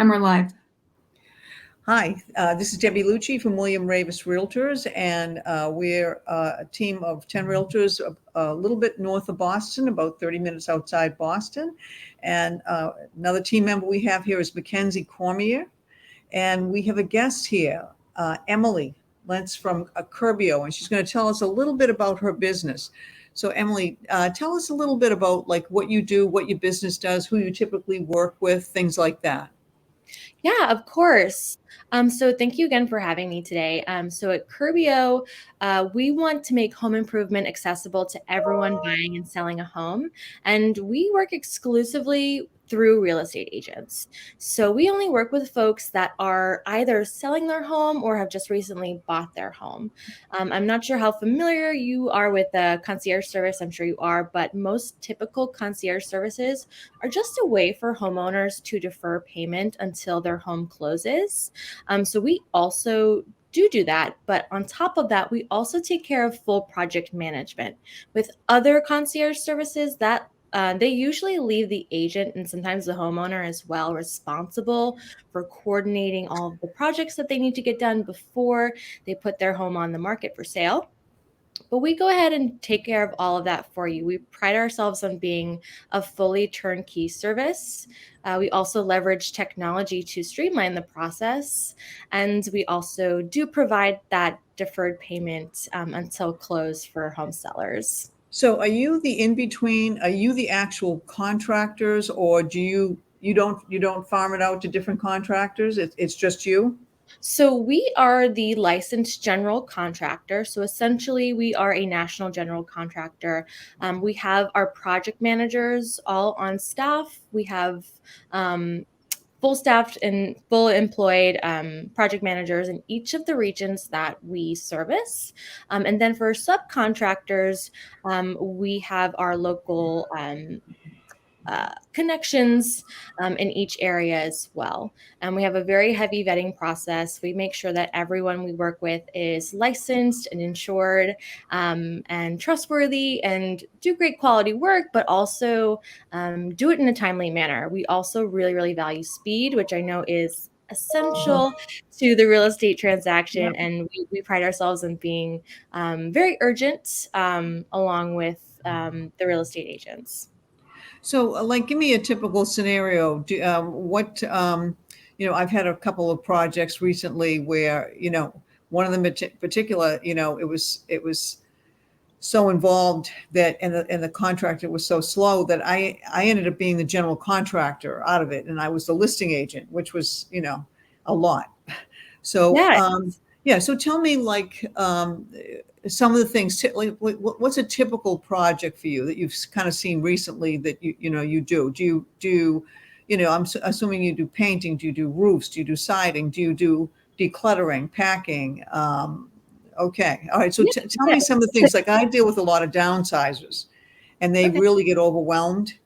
And we're live. Hi, this is Debbie Lucci from Raveis Realtors, and we're a team of 10 realtors a little bit north of Boston, about 30 minutes outside Boston. And another team member we have here is Mackenzie Cormier, and we have a guest here, Emily Lentz from Curbio, and she's going to tell us a little bit about her business. So Emily, tell us a little bit about like what you do, what your business does, who you typically work with, things like that. Yeah, of course. So thank you again for having me today. So at Curbio, we want to make home improvement accessible to everyone buying and selling a home. And we work exclusively through real estate agents. So we only work with folks that are either selling their home or have just recently bought their home. I'm not sure how familiar you are with the concierge service. I'm sure you are, but most typical concierge services are just a way for homeowners to defer payment until their home closes. So we also do that. But on top of that, we also take care of full project management. With other concierge services, that they usually leave the agent and sometimes the homeowner as well responsible for coordinating all of the projects that they need to get done before they put their home on the market for sale. But we go ahead and take care of all of that for you. We pride ourselves on being a fully turnkey service. We also leverage technology to streamline the process. And we also do provide that deferred payment until close for home sellers. So are you the in-between? Are you the actual contractors, or do you don't farm it out to different contractors? It's just you? So we are the licensed general contractor. So essentially, we are a national general contractor. We have our project managers all on staff. We have full staffed and full employed project managers in each of the regions that we service. And then for subcontractors, we have our local connections in each area as well. And we have a very heavy vetting process. We make sure that everyone we work with is licensed and insured and trustworthy and do great quality work, but also do it in a timely manner. We also really, really value speed, which I know is essential to the real estate transaction. Yep. And we pride ourselves in being very urgent along with the real estate agents. So, like, give me a typical scenario. I've had a couple of projects recently where, one of them in particular, it was so involved that, and the contractor was so slow that I ended up being the general contractor out of it, and I was the listing agent, which was, a lot. So, Yeah. yeah. So tell me, like, some of the things, like, what's a typical project for you that you've kind of seen recently that you do? I'm assuming you do painting. Do you do roofs? Do you do siding? Do you do decluttering, packing? Okay. All right. So tell me some of the things. Like, I deal with a lot of downsizers, and they Okay. really get overwhelmed.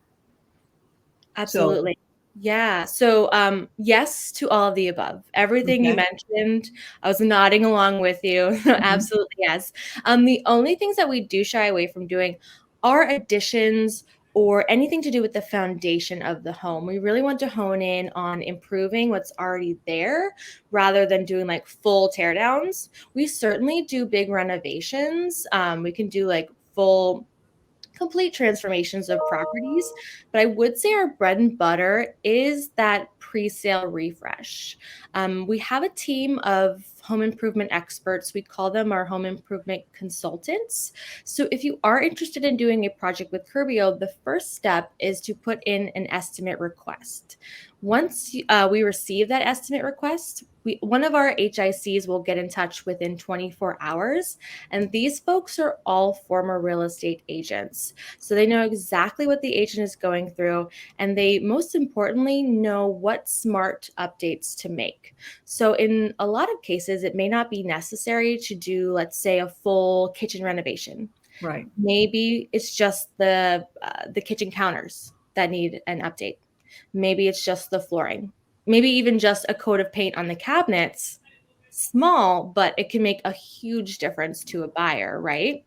Absolutely. Yeah. So, yes to all of the above. Everything you Okay. mentioned, I was nodding along with you. Absolutely, yes. The only things that we do shy away from doing are additions or anything to do with the foundation of the home. We really want to hone in on improving what's already there rather than doing like full teardowns. We certainly do big renovations. We can do like full complete transformations of properties, but I would say our bread and butter is that pre-sale refresh. We have a team of home improvement experts. We call them our home improvement consultants. So if you are interested in doing a project with Curbio, the first step is to put in an estimate request. Once we receive that estimate request, one of our HICs will get in touch within 24 hours. And these folks are all former real estate agents. So they know exactly what the agent is going through. And they, most importantly, know what smart updates to make. So in a lot of cases, it may not be necessary to do, let's say, a full kitchen renovation. Right. Maybe it's just the kitchen counters that need an update. Maybe it's just the flooring. Maybe even just a coat of paint on the cabinets. Small, but it can make a huge difference to a buyer, right?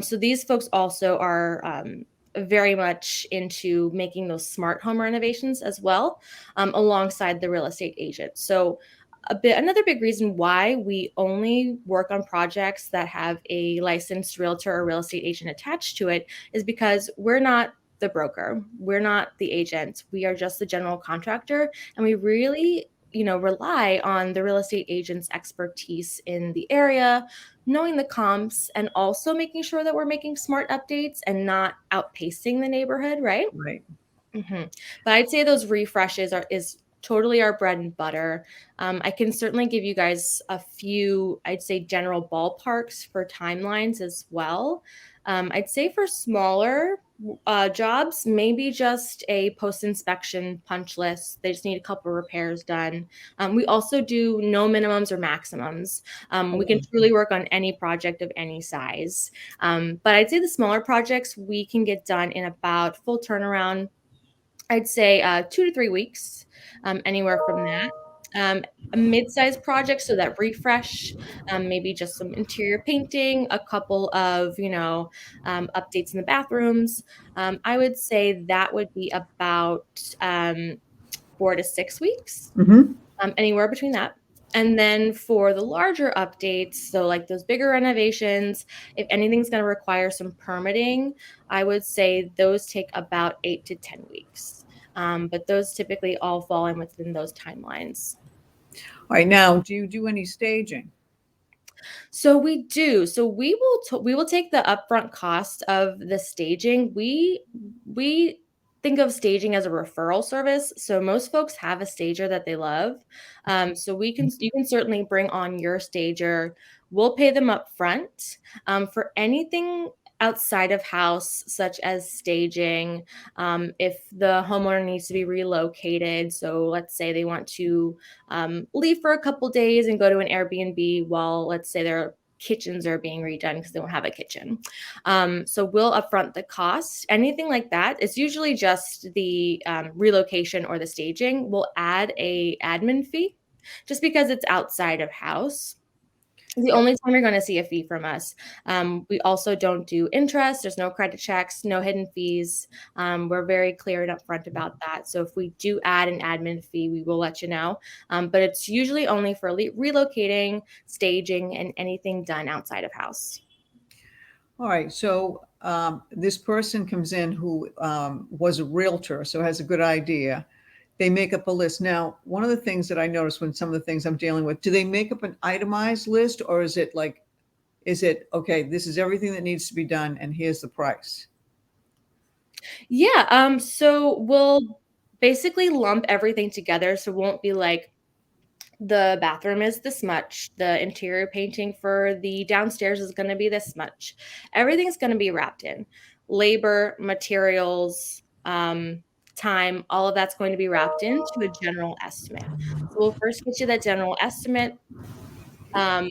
So these folks also are very much into making those smart home renovations as well, alongside the real estate agent. So another big reason why we only work on projects that have a licensed realtor or real estate agent attached to it is because we're not the broker. We're not the agent. We are just the general contractor. And we really, rely on the real estate agent's expertise in the area, knowing the comps, and also making sure that we're making smart updates and not outpacing the neighborhood, right? Right. But I'd say those refreshes is totally our bread and butter. I can certainly give you guys a few, I'd say, general ballparks for timelines as well. I'd say for smaller jobs, maybe just a post-inspection punch list. They just need a couple repairs done. We also do no minimums or maximums. We can truly work on any project of any size. But I'd say the smaller projects we can get done in about full turnaround. I'd say 2 to 3 weeks, anywhere from that. A mid-sized project, so that refresh, maybe just some interior painting, a couple of, updates in the bathrooms. I would say that would be about 4 to 6 weeks, Mm-hmm. Anywhere between that. And then for the larger updates, so like those bigger renovations, if anything's going to require some permitting, I would say those take about 8 to 10 weeks. But those typically all fall in within those timelines. All right. Now, do you do any staging? So we do. So we will take the upfront cost of the staging. We think of staging as a referral service. So most folks have a stager that they love. So you can certainly bring on your stager. We'll pay them up front for anything outside of house, such as staging. If the homeowner needs to be relocated, so let's say they want to leave for a couple days and go to an Airbnb while, let's say, their kitchens are being redone because they don't have a kitchen. So we'll upfront the cost. Anything like that, it's usually just the relocation or the staging. We'll add a admin fee just because it's outside of house. The only time you're going to see a fee from us. We also don't do interest. There's no credit checks, no hidden fees. We're very clear and upfront about that. So if we do add an admin fee, we will let you know. But it's usually only for relocating, staging, and anything done outside of house. All right. So this person comes in who was a realtor, so has a good idea. They make up a list. Now, one of the things that I notice when some of the things I'm dealing with, do they make up an itemized list, or is it okay, this is everything that needs to be done and here's the price? Yeah. So we'll basically lump everything together. So it won't be like, the bathroom is this much, the interior painting for the downstairs is going to be this much. Everything's going to be wrapped in labor, materials, time, all of that's going to be wrapped into a general estimate. So we'll first get you that general estimate, and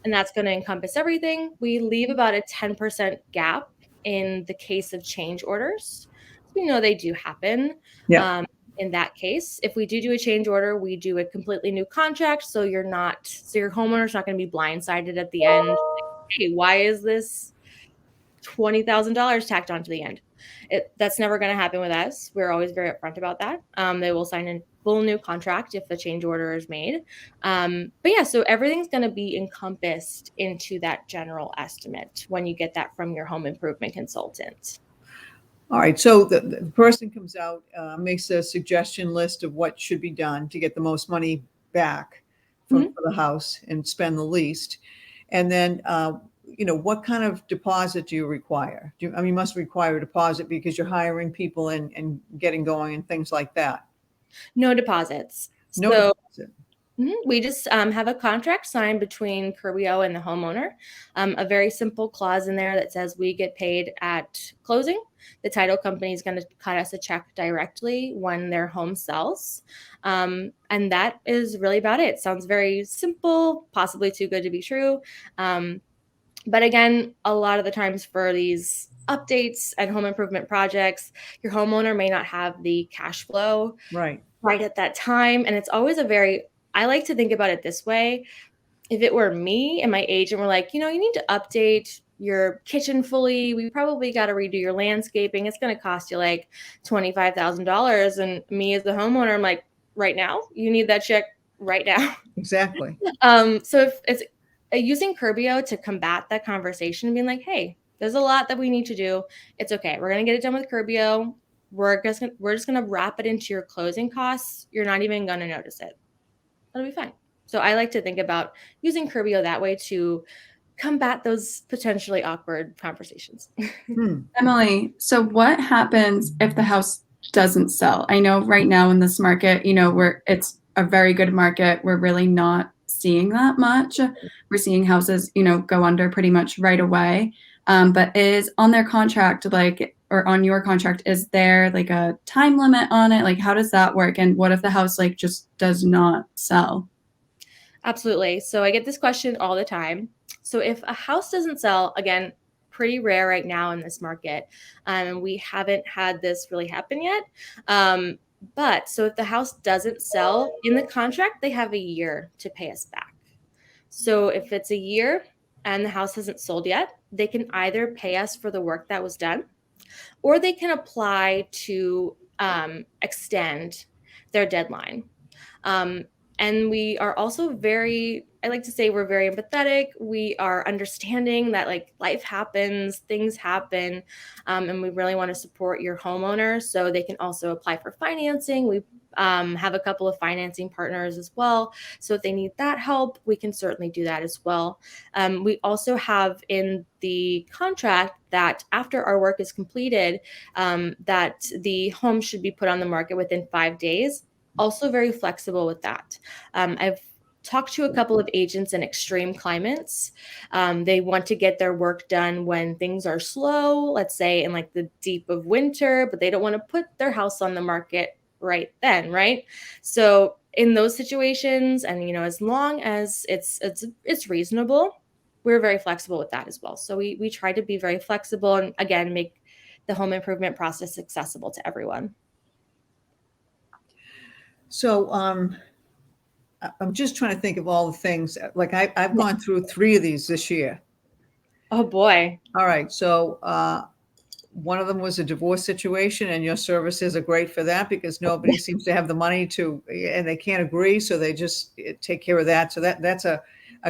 that's going to encompass everything. We leave about a 10% gap in the case of change orders. So we know they do happen. Yeah. In that case, if we do a change order, we do a completely new contract. So your homeowner's not going to be blindsided at the end. Like, hey, why is this $20,000 tacked onto the end? That's never going to happen with us. We're always very upfront about that. They will sign a full new contract if the change order is made. But yeah, so everything's going to be encompassed into that general estimate when you get that from your home improvement consultant. All right. So the person comes out, makes a suggestion list of what should be done to get the most money back for the house and spend the least. And then, what kind of deposit do you require? You must require a deposit because you're hiring people and getting going and things like that. No deposits. No deposit. We just have a contract signed between Curbio and the homeowner. A very simple clause in there that says we get paid at closing. The title company is going to cut us a check directly when their home sells. And that is really about it. It sounds very simple, possibly too good to be true. But again, a lot of the times for these updates and home improvement projects, your homeowner may not have the cash flow right at that time. And it's always I like to think about it this way. If it were me and my agent were like, you need to update your kitchen fully. We probably got to redo your landscaping. It's going to cost you like $25,000. And me as the homeowner, I'm like, right now, you need that check right now. Exactly. So if it's using Curbio to combat that conversation, being like, hey, there's a lot that we need to do. It's okay. We're going to get it done with Curbio. We're just going to wrap it into your closing costs. You're not even going to notice it. It'll be fine. So I like to think about using Curbio that way to combat those potentially awkward conversations. Emily, so what happens if the house doesn't sell? I know right now in this market, it's a very good market. We're really not seeing that much. We're seeing houses, go under pretty much right away. But is on their contract, or on your contract, is there like a time limit on it? Like, how does that work? And what if the house just does not sell? Absolutely. So I get this question all the time. So if a house doesn't sell, again, pretty rare right now in this market. We haven't had this really happen yet. But so if the house doesn't sell in the contract, they have a year to pay us back. So if it's a year and the house hasn't sold yet, they can either pay us for the work that was done, or they can apply to extend their deadline. And we are also I like to say we're very empathetic. We are understanding that life happens, things happen, and we really want to support your homeowner. So they can also apply for financing. We have a couple of financing partners as well. So if they need that help, we can certainly do that as well. We also have in the contract that after our work is completed, that the home should be put on the market within 5 days. Also very flexible with that. I've talked to a couple of agents in extreme climates. They want to get their work done when things are slow, let's say in the deep of winter, but they don't want to put their house on the market right then, right? So in those situations, and as long as it's reasonable, we're very flexible with that as well. So we try to be very flexible and again make the home improvement process accessible to everyone. So I'm just trying to think of all the things. I've gone through 3 of these this year. Oh boy. All right. So one of them was a divorce situation, and your services are great for that because nobody seems to have the money and they can't agree, so they just take care of that. So that's a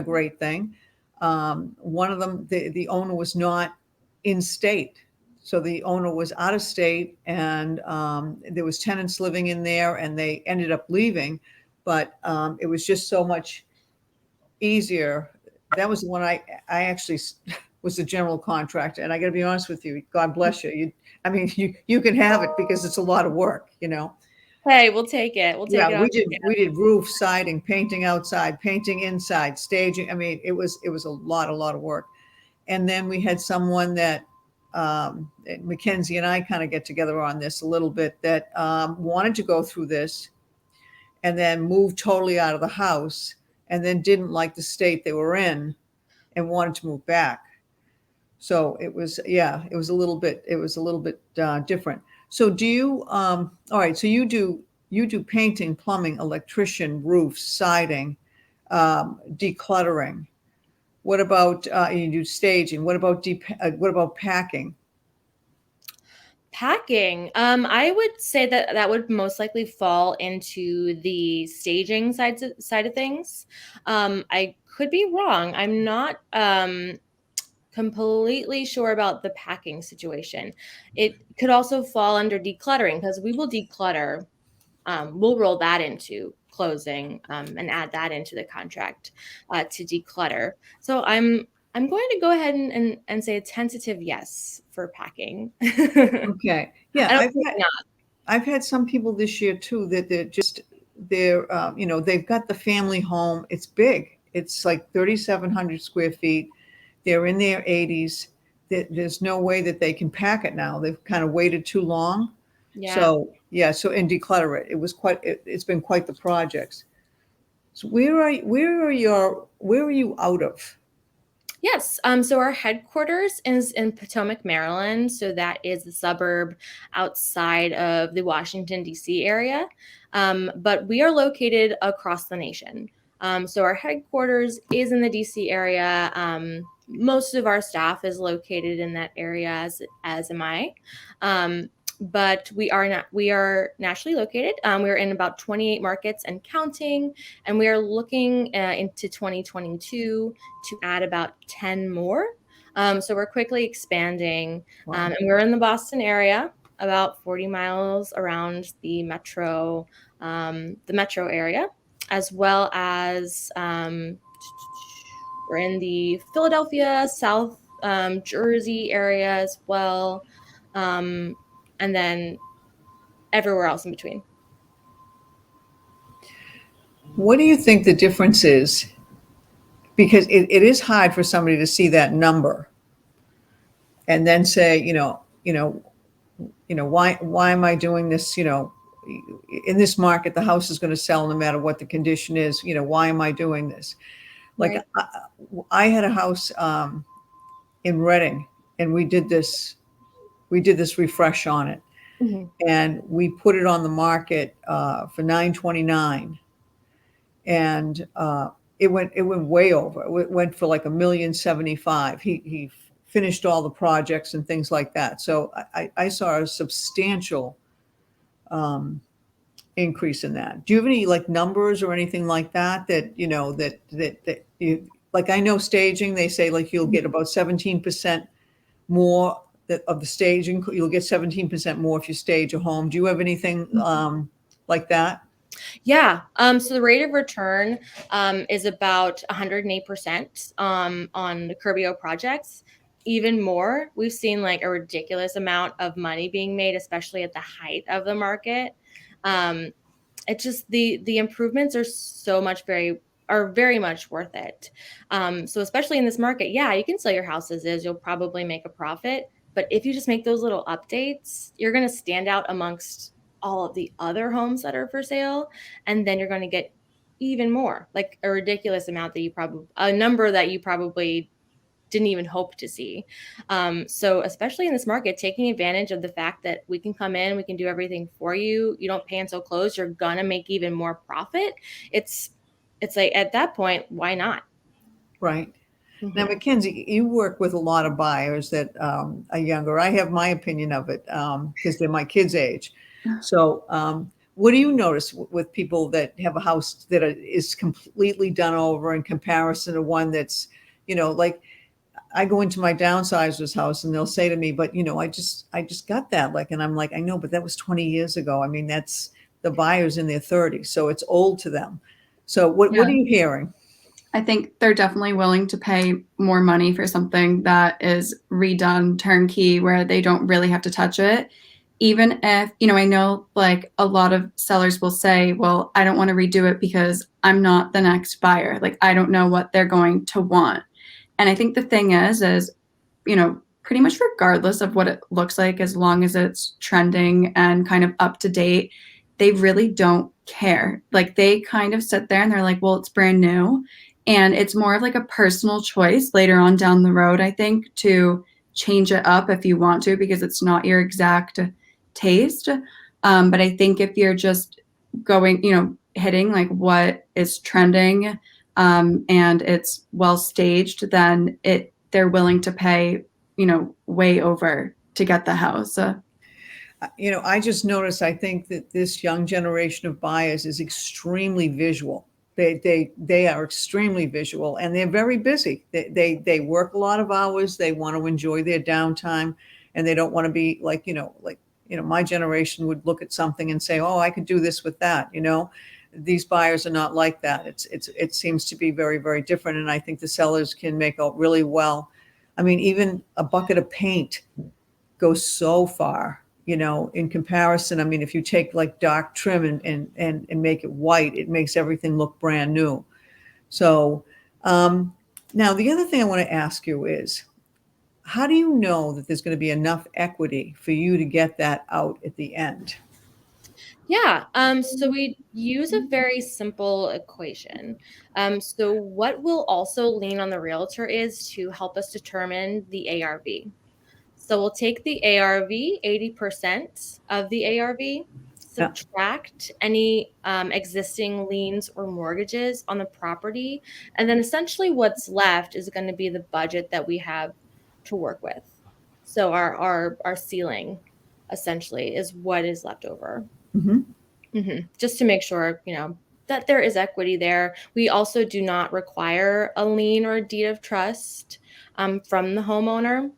great thing. One of them, the owner was not in state. So the owner was out of state, and there was tenants living in there, and they ended up leaving. But it was just so much easier. That was the one I actually was the general contractor. And I got to be honest with you, God bless you. You can have it because it's a lot of work, Hey, we'll take it. We'll take it. Yeah, we did roof, siding, painting outside, painting inside, staging. It was a lot of work. And then we had someone that Mackenzie and I kind of get together on this a little bit, that wanted to go through this and then moved totally out of the house, and then didn't like the state they were in and wanted to move back. So it was a little bit different. So do you all right, so you do painting, plumbing, electrician, roof, siding, decluttering. What about you do staging? What about packing? Packing. I would say that would most likely fall into the staging side of things. I could be wrong. I'm not completely sure about the packing situation. It could also fall under decluttering because we will declutter. We'll roll that into closing and add that into the contract to declutter. So I'm going to go ahead and say a tentative yes for packing. Okay. Yeah, Not. I've had some people this year too that they've got the family home. It's big. It's like 3,700 square feet. They're in their 80s. There's no way that they can pack it now. They've kind of waited too long. Yeah. So and declutter it. It's been quite the project. So where are you out of? Yes. So our headquarters is in Potomac, Maryland. So that is the suburb outside of the Washington, D.C. area. But we are located across the nation. So our headquarters is in the D.C. area. most of our staff is located in that area, as am I. But we are nationally located. We're in about 28 markets and counting, and we are looking into 2022 to add about 10 more. So we're quickly expanding. Wow. And we're in the Boston area, about 40 miles around the metro area, as well as we're in the Philadelphia, South Jersey area as well, and then everywhere else in between. What do you think the difference is? Because it is hard for somebody to see that number and then say, why am I doing this? In this market, the house is going to sell no matter what the condition is. Why am I doing this? Like Right. I had a house in Reading, and we did this refresh on it, Mhm. and we put it on the market for $929, and it went way over. It went for like $1,075,000. He finished all the projects and things like that. So I saw a substantial increase in that. Do you have any like numbers or anything like that that you like? I know staging, they say like you'll get about 17% more of the staging. You'll get 17% more if you stage a home. Do you have anything like that? Yeah. So the rate of return is about 108% on the Curbio projects. Even more, we've seen like a ridiculous amount of money being made, especially at the height of the market. It just the improvements are very much worth it. So especially in this market, yeah, you can sell your house as is. You'll probably make a profit, but if you just make those little updates, you're going to stand out amongst all of the other homes that are for sale, and then you're going to get even more, like a ridiculous amount a number that you probably didn't even hope to see. So especially in this market, taking advantage of the fact that we can come in, we can do everything for you. You don't pay until close. You're gonna make even more profit. It's like at that point, why not? Right. Now, Mm-hmm. Mackenzie, you work with a lot of buyers that are younger. I have my opinion of it because they're my kids' age. So, what do you notice with people that have a house that is completely done over in comparison to one that's, like I go into my downsizer's house and they'll say to me, but I just got that. Like, and I'm like, I know, but that was 20 years ago. I mean, that's the buyers in their 30s. So it's old to them. So what are you hearing? I think they're definitely willing to pay more money for something that is redone turnkey where they don't really have to touch it. Even if, I know like a lot of sellers will say, well, I don't want to redo it because I'm not the next buyer. Like, I don't know what they're going to want. And I think the thing is, pretty much regardless of what it looks like, as long as it's trending and kind of up to date, they really don't care. Like they kind of sit there and they're like, well, it's brand new. And it's more of like a personal choice later on down the road, I think, to change it up if you want to, because it's not your exact taste. But I think if you're just going, hitting like what is trending and it's well staged, then they're willing to pay, way over to get the house. I just noticed, I think that this young generation of buyers is extremely visual. They are extremely visual and they're very busy. They work a lot of hours. They want to enjoy their downtime and they don't want to be like, my generation would look at something and say, oh, I could do this with that. These buyers are not like that. It seems to be very, very different. And I think the sellers can make out really well. I mean, even a bucket of paint goes so far, in comparison. I mean, if you take like dark trim and make it white, it makes everything look brand new. So now the other thing I want to ask you is, how do you know that there's going to be enough equity for you to get that out at the end? Yeah. So we use a very simple equation. So what will also lean on the realtor is to help us determine the ARV. So we'll take the ARV, 80% of the ARV, subtract any existing liens or mortgages on the property. And then essentially what's left is going to be the budget that we have to work with. So our ceiling essentially is what is left over. Just to make sure, that there is equity there. We also do not require a lien or a deed of trust from the homeowner.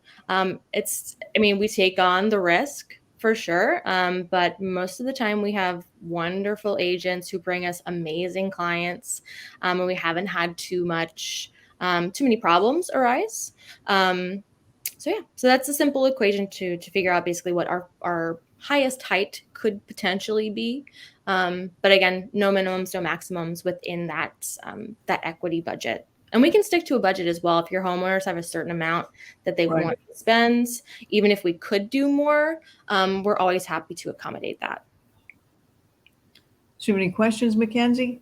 We take on the risk for sure, but most of the time we have wonderful agents who bring us amazing clients, and we haven't had too many problems arise. So that's a simple equation to figure out basically what our highest height could potentially be. But again, no minimums, no maximums within that equity budget. And we can stick to a budget as well. If your homeowners have a certain amount that they want to spend, even if we could do more, we're always happy to accommodate that. So many questions, Mackenzie?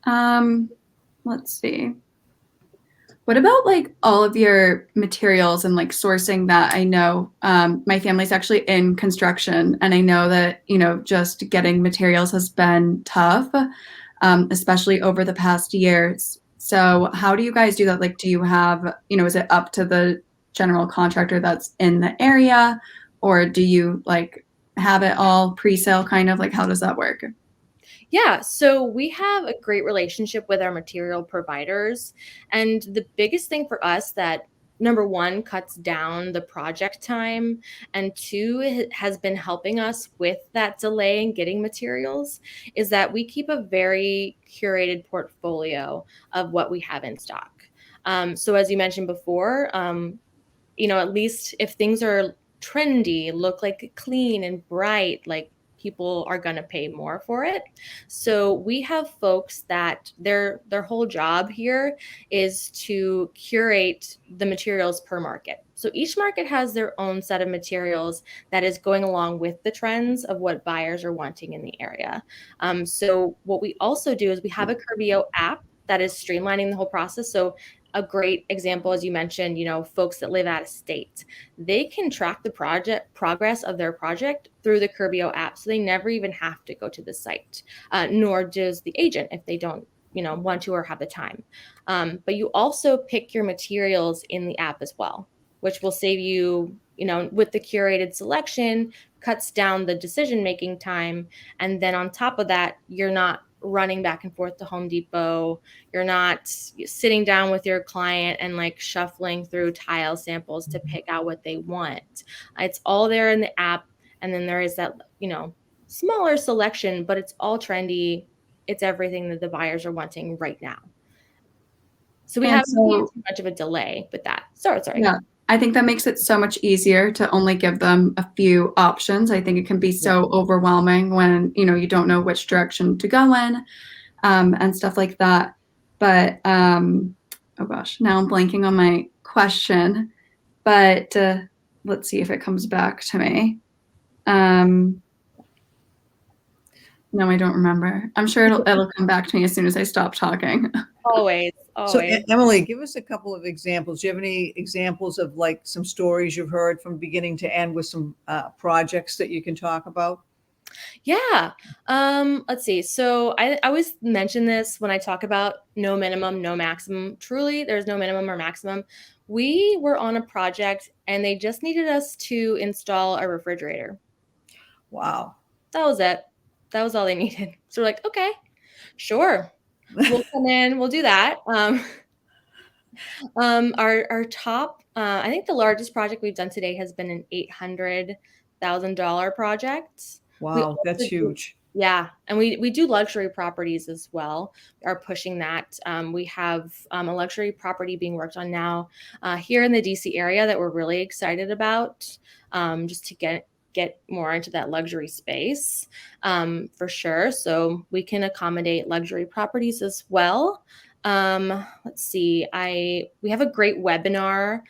Let's see. What about like all of your materials and like sourcing that? I know my family's actually in construction, and I know that, just getting materials has been tough, especially over the past years. So how do you guys do that? Like, do you have, is it up to the general contractor that's in the area, or do you like have it all pre-sale kind of? Like, how does that work? Yeah, so we have a great relationship with our material providers. And the biggest thing for us that, number one, cuts down the project time, and two, it has been helping us with that delay in getting materials, is that we keep a very curated portfolio of what we have in stock. So as you mentioned before, at least if things are trendy, look like clean and bright, like people are going to pay more for it. So we have folks that their whole job here is to curate the materials per market. So each market has their own set of materials that is going along with the trends of what buyers are wanting in the area. So what we also do is we have a Curbio app that is streamlining the whole process. So a great example, as you mentioned, folks that live out of state, they can track the progress of their project through the Curbio app. So they never even have to go to the site, nor does the agent if they don't, want to or have the time. But you also pick your materials in the app as well, which will save you, with the curated selection, cuts down the decision-making time. And then on top of that, you're not running back and forth to Home Depot. You're not sitting down with your client and like shuffling through tile samples to pick out what they want. It's all there in the app. And then there is that, smaller selection, but it's all trendy. It's everything that the buyers are wanting right now. So we haven't seen too much of a delay with that. Sorry. Yeah. I think that makes it so much easier to only give them a few options. I think it can be so overwhelming when, you don't know which direction to go in, and stuff like that. But, oh gosh, now I'm blanking on my question, but let's see if it comes back to me. No, I don't remember. I'm sure it'll come back to me as soon as I stop talking. Always. So Emily, give us a couple of examples. Do you have any examples of like some stories you've heard from beginning to end with some projects that you can talk about? Yeah. Let's see. So I always mention this when I talk about no minimum, no maximum. Truly, there's no minimum or maximum. We were on a project and they just needed us to install a refrigerator. Wow. That was it. That was all they needed. So we're like, okay, sure. We'll come in, we'll do that. Our top, I think the largest project we've done today has been an $800,000 project. Wow, that's huge. Yeah. And we do luxury properties as well. We are pushing that. We have a luxury property being worked on now here in the DC area that we're really excited about, just to get more into that luxury space, for sure. So we can accommodate luxury properties as well. Let's see. We have a great webinar.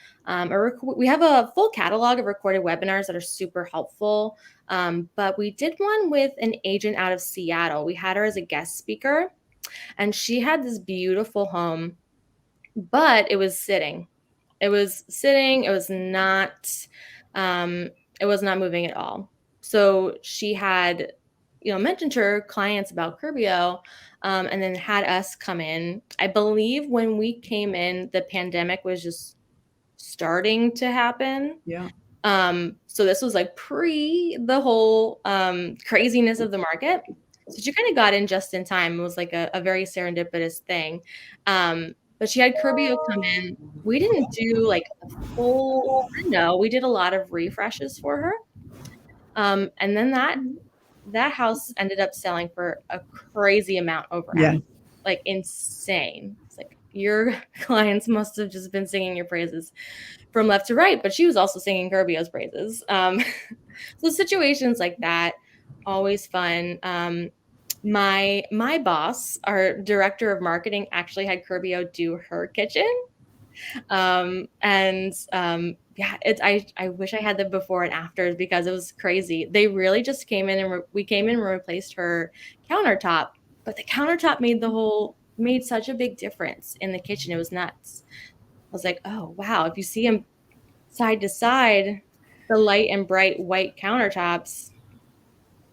We have a full catalog of recorded webinars that are super helpful. But we did one with an agent out of Seattle. We had her as a guest speaker, and she had this beautiful home, but it was sitting. It was not moving at all. So she had mentioned to her clients about Curbio, and then had us come in. I believe when we came in, the pandemic was just starting to happen. Yeah. So this was like pre the whole craziness of the market. So she kind of got in just in time. It was like a very serendipitous thing. But she had Curbio come in. We didn't do like a full, no, we did a lot of refreshes for her. And then that house ended up selling for a crazy amount over Yeah. app, like insane. It's like your clients must have just been singing your praises from left to right, but she was also singing Curbio's praises. So situations like that, always fun. My boss, our director of marketing, actually had Curbio do her kitchen. Yeah, I wish I had the before and afters because it was crazy. They really just came in and we came in and replaced her countertop, but the countertop made such a big difference in the kitchen. It was nuts. I was like, oh wow, if you see them side to side, the light and bright white countertops,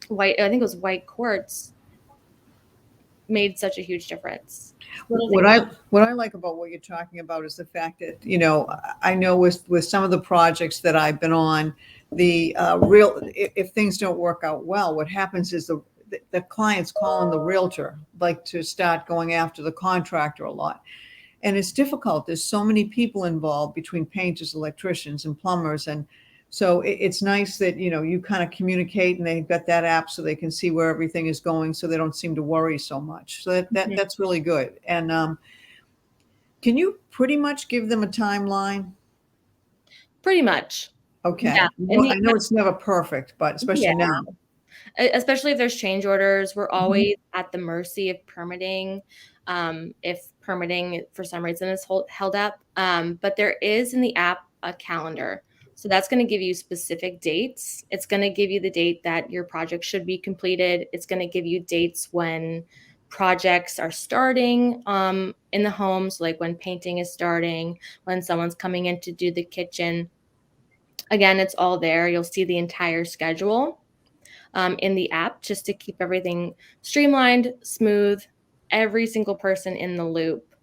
I think it was white quartz, made such a huge difference. What I like about what you're talking about is the fact that, I know with some of the projects that I've been on, the if things don't work out well, what happens is the clients calling the realtor like to start going after the contractor a lot. And it's difficult. There's so many people involved between painters, electricians, and plumbers. And so it's nice that, you kind of communicate and they've got that app so they can see where everything is going so they don't seem to worry so much. So that's really good. And can you pretty much give them a timeline? Pretty much. Okay. Yeah. Well, I know it's never perfect, but especially Yeah. now. Especially if there's change orders, we're always at the mercy of permitting. If permitting for some reason is held up, but there is in the app a calendar. So that's going to give you specific dates. It's going to give you the date that your project should be completed. It's going to give you dates when projects are starting in the homes, like when painting is starting, when someone's coming in to do the kitchen. Again, it's all there. You'll see the entire schedule in the app just to keep everything streamlined, smooth, every single person in the loop.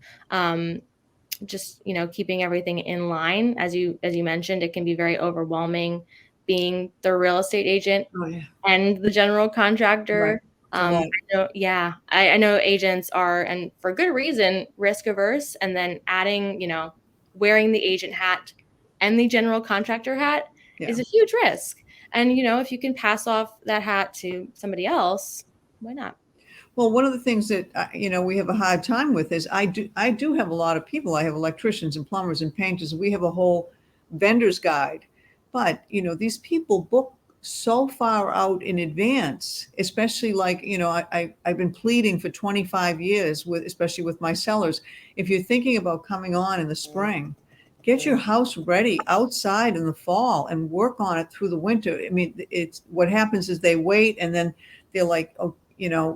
Just keeping everything in line. As you mentioned, it can be very overwhelming being the real estate agent Oh, yeah. and the general contractor. Right. I know agents are, and for good reason, risk averse, and then adding, wearing the agent hat and the general contractor hat is a huge risk. And, if you can pass off that hat to somebody else, why not? Well, one of the things that we have a hard time with is I do have a lot of people. I have electricians and plumbers and painters. We have a whole vendor's guide, but these people book so far out in advance, especially like I've been pleading for 25 years especially with my sellers. If you're thinking about coming on in the spring, get your house ready outside in the fall and work on it through the winter. I mean, it's what happens is they wait and then they're like, oh,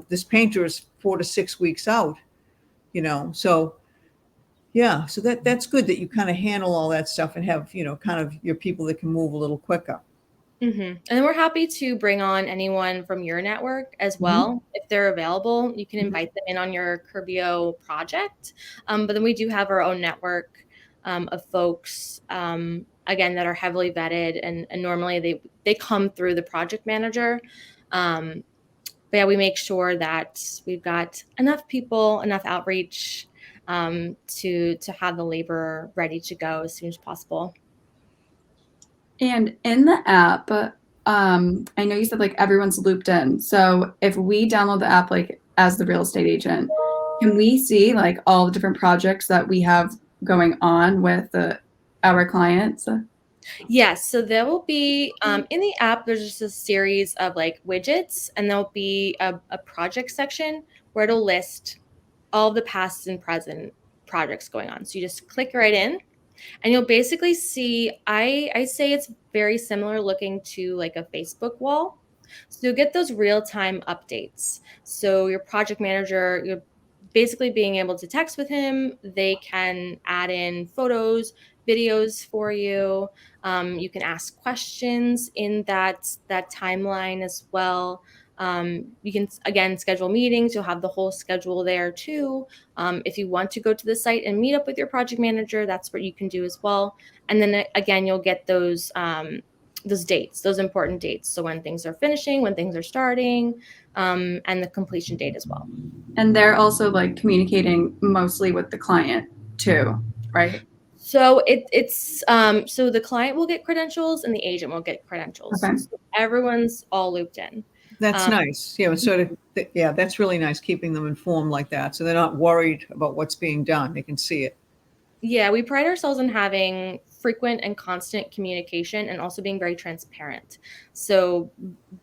this painter is 4 to 6 weeks out, so yeah, so that's good that you kind of handle all that stuff and have, kind of your people that can move a little quicker. And we're happy to bring on anyone from your network as well. If they're available, you can invite them in on your Curbio project. But then we do have our own network of folks, again, that are heavily vetted, and normally they come through the project manager. But yeah, we make sure that we've got enough people, enough outreach to have the labor ready to go as soon as possible. And in the app, I know you said like everyone's looped in. So if we download the app like as the real estate agent, can we see like all the different projects that we have going on with our clients? Yes, so there will be in the app, there's just a series of like widgets, and there'll be a project section where it'll list all of the past and present projects going on. So you just click right in, and you'll basically see, I say it's very similar looking to like a Facebook wall. So you'll get those real-time updates. So your project manager, you're basically being able to text with him. They can add in photos, videos for you. You can ask questions in that timeline as well. You can, again, schedule meetings. You'll have the whole schedule there too. If you want to go to the site and meet up with your project manager, that's what you can do as well. And then again, you'll get those dates, those important dates. So when things are finishing, when things are starting, and the completion date as well. And they're also like communicating mostly with the client too, right? So it's so the client will get credentials and the agent will get credentials. Okay. So everyone's all looped in. That's nice. Yeah, sort of. Yeah, that's really nice, keeping them informed like that, so they're not worried about what's being done. They can see it. Yeah, we pride ourselves in having frequent and constant communication and also being very transparent. So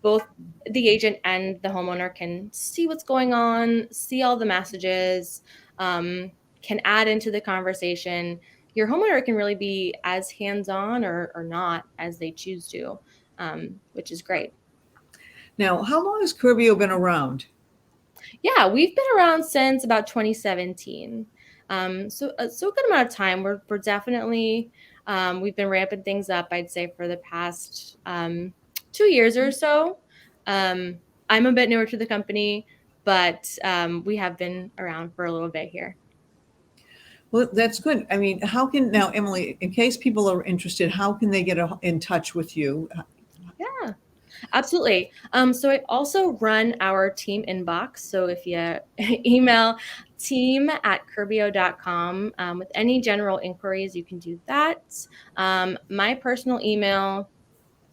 both the agent and the homeowner can see what's going on, see all the messages, can add into the conversation. Your homeowner can really be as hands-on or not as they choose to, which is great. Now, how long has Curbio been around? Yeah, we've been around since about 2017. So a good amount of time. We're definitely we've been ramping things up, I'd say, for the past 2 years or so. I'm a bit newer to the company, but we have been around for a little bit here. Well, that's good. I mean, how can now, Emily, in case people are interested, how can they get in touch with you? Yeah. Absolutely. So I also run our team inbox. So if you email team@curbio.com with any general inquiries, you can do that. My personal email,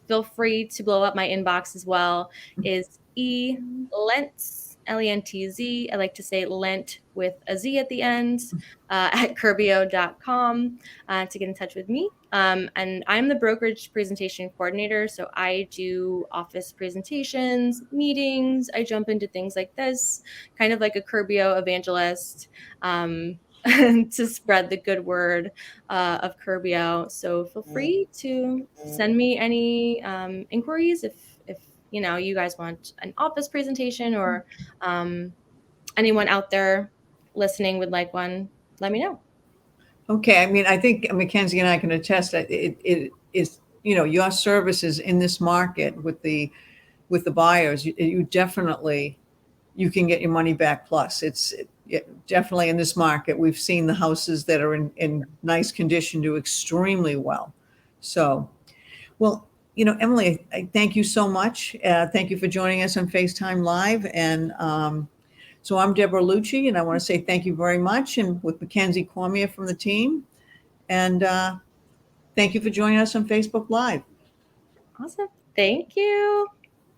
feel free to blow up my inbox as well, is Lentz, Lentz. I like to say Lent with a Z at the end, at Curbio.com to get in touch with me. And I'm the brokerage presentation coordinator. So I do office presentations, meetings. I jump into things like this, kind of like a Curbio evangelist. To spread the good word of Curbio. So feel free to send me any inquiries if you guys want an office presentation or anyone out there listening would like one. Let me know. Okay, I mean, I think Mackenzie and I can attest that it is, your services in this market with the buyers, you definitely, you can get your money back. Plus, definitely in this market, we've seen the houses that are in nice condition do extremely well. So, well, Emily, I thank you so much. Thank you for joining us on FaceTime Live. And so I'm Deborah Lucci, and I want to say thank you very much. And with Mackenzie Cormier from the team. And thank you for joining us on Facebook Live. Awesome. Thank you.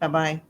Bye-bye.